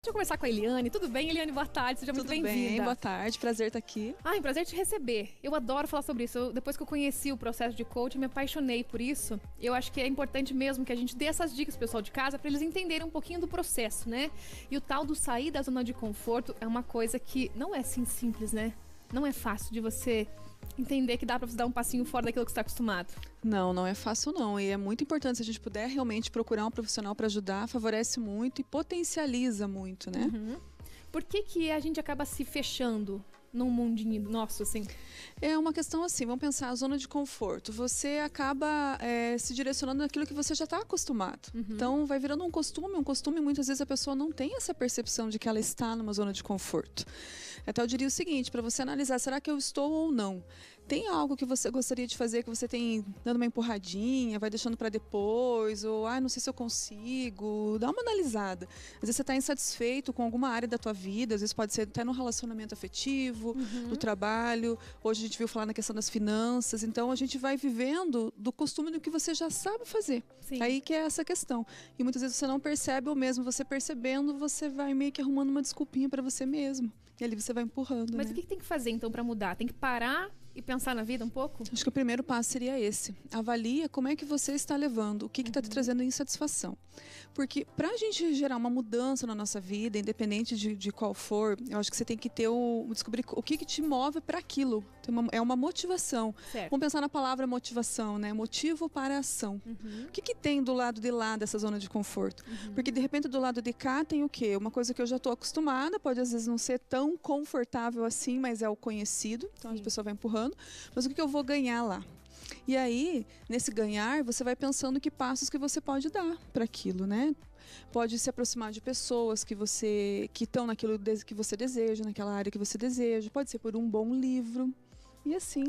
Deixa eu começar com a Eliane. Tudo bem, Eliane? Boa tarde, seja muito bem-vinda. Tudo bem, boa tarde, prazer estar aqui. É um prazer te receber. Eu adoro falar sobre isso. Depois que eu conheci o processo de coaching, me apaixonei por isso. Eu acho que é importante mesmo que a gente dê essas dicas pro pessoal de casa para eles entenderem um pouquinho do processo, né? E o tal do sair da zona de conforto é uma coisa que não é assim simples, né? Não é fácil de você entender que dá para você dar um passinho fora daquilo que você está acostumado. Não é fácil não, e é muito importante, se a gente puder realmente procurar um profissional para ajudar, favorece muito e potencializa muito, né? Por que a gente acaba se fechando num mundinho nosso, assim? É uma questão assim, vamos pensar a zona de conforto. Você acaba se direcionando naquilo que você já está acostumado. Então, vai virando um costume, muitas vezes a pessoa não tem essa percepção de que ela está numa zona de conforto. Até eu diria o seguinte, para você analisar, será que eu estou ou não? Tem algo que você gostaria de fazer que você tem dando uma empurradinha, vai deixando para depois, ou não sei se eu consigo, dá uma analisada. Às vezes você está insatisfeito com alguma área da tua vida, às vezes pode ser até no relacionamento afetivo, no trabalho. Hoje a gente viu falar na questão das finanças, então a gente vai vivendo do costume do que você já sabe fazer. Sim. Aí que é essa questão. E muitas vezes você não percebe, ou mesmo você percebendo, você vai meio que arrumando uma desculpinha para você mesmo. E ali você vai empurrando. Mas né? O que tem que fazer então para mudar? Tem que parar e pensar na vida um pouco? Acho que o primeiro passo seria esse. Avalia como é que você está levando, o que está te trazendo insatisfação. Porque para a gente gerar uma mudança na nossa vida, independente de qual for, eu acho que você tem que ter descobrir o que te move para aquilo. É uma motivação. Certo. Vamos pensar na palavra motivação, né? Motivo para a ação. O que tem do lado de lá dessa zona de conforto? Porque de repente do lado de cá tem o quê? Uma coisa que eu já estou acostumada, pode às vezes não ser tão confortável assim, mas é o conhecido. Então a pessoa vai empurrando. Mas o que eu vou ganhar lá? E aí, nesse ganhar, você vai pensando que passos que você pode dar para aquilo, né? Pode se aproximar de pessoas que estão naquilo que você deseja, naquela área que você deseja. Pode ser por um bom livro. E assim,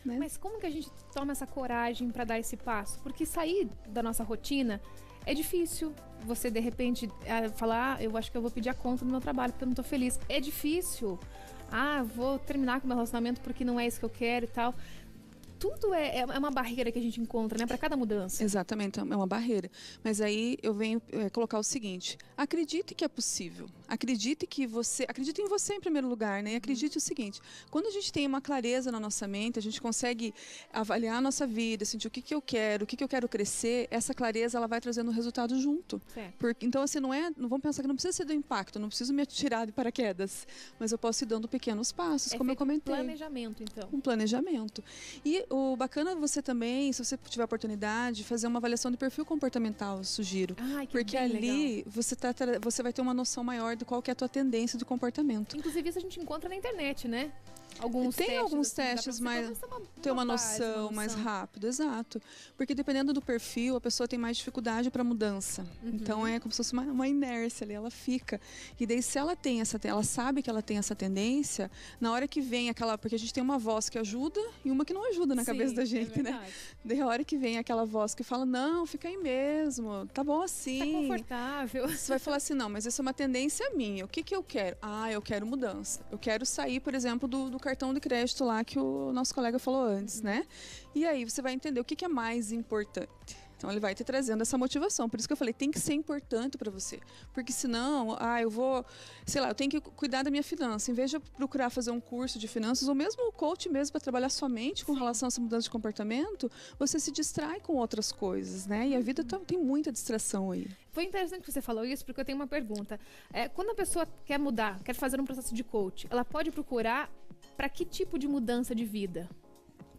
né? Mas como que a gente toma essa coragem para dar esse passo? Porque sair da nossa rotina é difícil. Você, de repente, falar, eu acho que eu vou pedir a conta do meu trabalho porque eu não tô feliz. É difícil. Vou terminar com o meu relacionamento porque não é isso que eu quero e tal. Tudo é uma barreira que a gente encontra, né? Para cada mudança. Exatamente, é uma barreira. Mas aí eu venho colocar o seguinte: acredite que é possível. Acredite em você em primeiro lugar, né? E acredite o seguinte: quando a gente tem uma clareza na nossa mente, a gente consegue avaliar a nossa vida, sentir o que eu quero, o que eu quero crescer, essa clareza ela vai trazendo o resultado junto. Então, assim, não vamos pensar que não precisa ser do impacto, não preciso me atirar de paraquedas, mas eu posso ir dando pequenos passos, como eu comentei. Planejamento, então. Um planejamento. E o bacana é você também, se você tiver a oportunidade, fazer uma avaliação de perfil comportamental, eu sugiro. Porque ali você vai ter uma noção maior de qual que é a tua tendência de comportamento. Inclusive isso a gente encontra na internet, né? Tem alguns testes, mas ter uma noção mais rápido, exato. Porque dependendo do perfil, a pessoa tem mais dificuldade para mudança. Então é como se fosse uma inércia ali, ela fica. E daí se ela ela sabe que ela tem essa tendência, na hora que vem porque a gente tem uma voz que ajuda e uma que não ajuda na cabeça da gente, né? Daí a hora que vem aquela voz que fala, não, fica aí mesmo, tá bom assim. Tá confortável. Você vai falar assim, não, mas isso é uma tendência minha. O que eu quero? Eu quero mudança. Eu quero sair, por exemplo, do cartão de crédito lá que o nosso colega falou antes, né? E aí você vai entender o que é mais importante. Então ele vai te trazendo essa motivação. Por isso que eu falei, tem que ser importante para você. Porque senão, eu tenho que cuidar da minha finança. Em vez de eu procurar fazer um curso de finanças, ou mesmo o coach mesmo para trabalhar somente com relação a essa mudança de comportamento, você se distrai com outras coisas, né? E a vida tem muita distração aí. Foi interessante que você falou isso, porque eu tenho uma pergunta. Quando a pessoa quer mudar, quer fazer um processo de coach, ela pode procurar para que tipo de mudança de vida?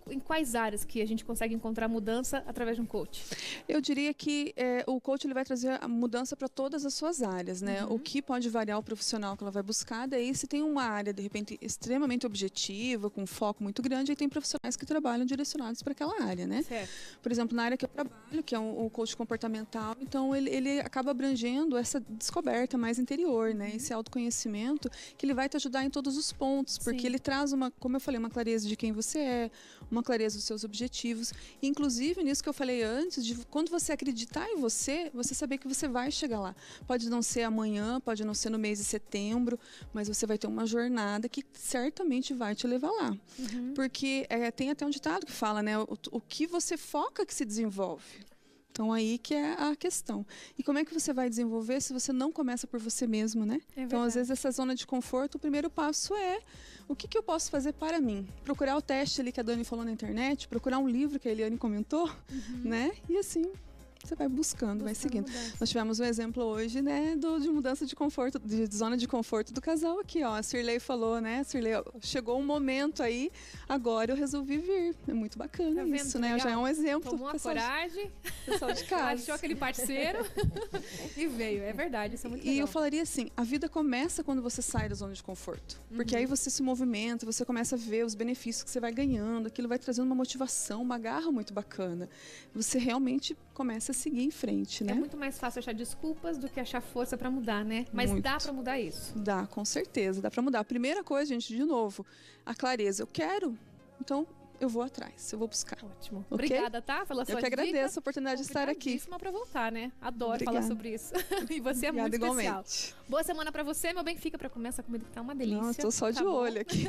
Em quais áreas que a gente consegue encontrar mudança através de um coach? Eu diria que o coach ele vai trazer a mudança para todas as suas áreas, né? O que pode variar o profissional que ela vai buscar, daí se tem uma área, de repente, extremamente objetiva, com um foco muito grande, aí tem profissionais que trabalham direcionados para aquela área, né? Certo. Por exemplo, na área que eu trabalho, que é o coach comportamental, então ele acaba abrangendo essa descoberta mais interior, né? Esse autoconhecimento, que ele vai te ajudar em todos os pontos, porque ele traz como eu falei, uma clareza de quem você é, uma clareza dos seus objetivos. Inclusive, nisso que eu falei antes, de quando você acreditar em você saber que você vai chegar lá. Pode não ser amanhã, pode não ser no mês de setembro, mas você vai ter uma jornada que certamente vai te levar lá. Porque tem até um ditado que fala, né? O que você foca que se desenvolve. Então, aí que é a questão. E como é que você vai desenvolver se você não começa por você mesmo, né? Então, às vezes, essa zona de conforto, o primeiro passo é o que eu posso fazer para mim? Procurar o teste ali que a Dani falou na internet, procurar um livro que a Eliane comentou, né? E assim, você vai buscando, vai seguindo. Nós tivemos um exemplo hoje, né, de mudança de conforto, de zona de conforto do casal aqui, ó. A Cirlei falou, né, Cirlei, chegou um momento aí, agora eu resolvi vir. É muito bacana isso, né? Já é um exemplo. Tomou uma coragem, pessoal de casa. achou aquele parceiro e veio. É verdade, isso é muito legal. E eu falaria assim, a vida começa quando você sai da zona de conforto. Porque aí você se movimenta, você começa a ver os benefícios que você vai ganhando, aquilo vai trazendo uma motivação, uma garra muito bacana. Você realmente começa a seguir em frente, né? É muito mais fácil achar desculpas do que achar força para mudar, né? Mas muito. Dá para mudar isso? Dá, com certeza, dá para mudar. A primeira coisa, gente, de novo, a clareza. Eu quero, então eu vou atrás, eu vou buscar. Ótimo. Okay? Obrigada, tá? Pela sua dica. Eu que agradeço a oportunidade de estar aqui. Para voltar, né? Adoro Obrigada. falar sobre isso. E você é Obrigada, muito especial. igualmente. Boa semana para você, meu bem. Fica para comer essa comida que tá uma delícia. Não, estou só de olho aqui.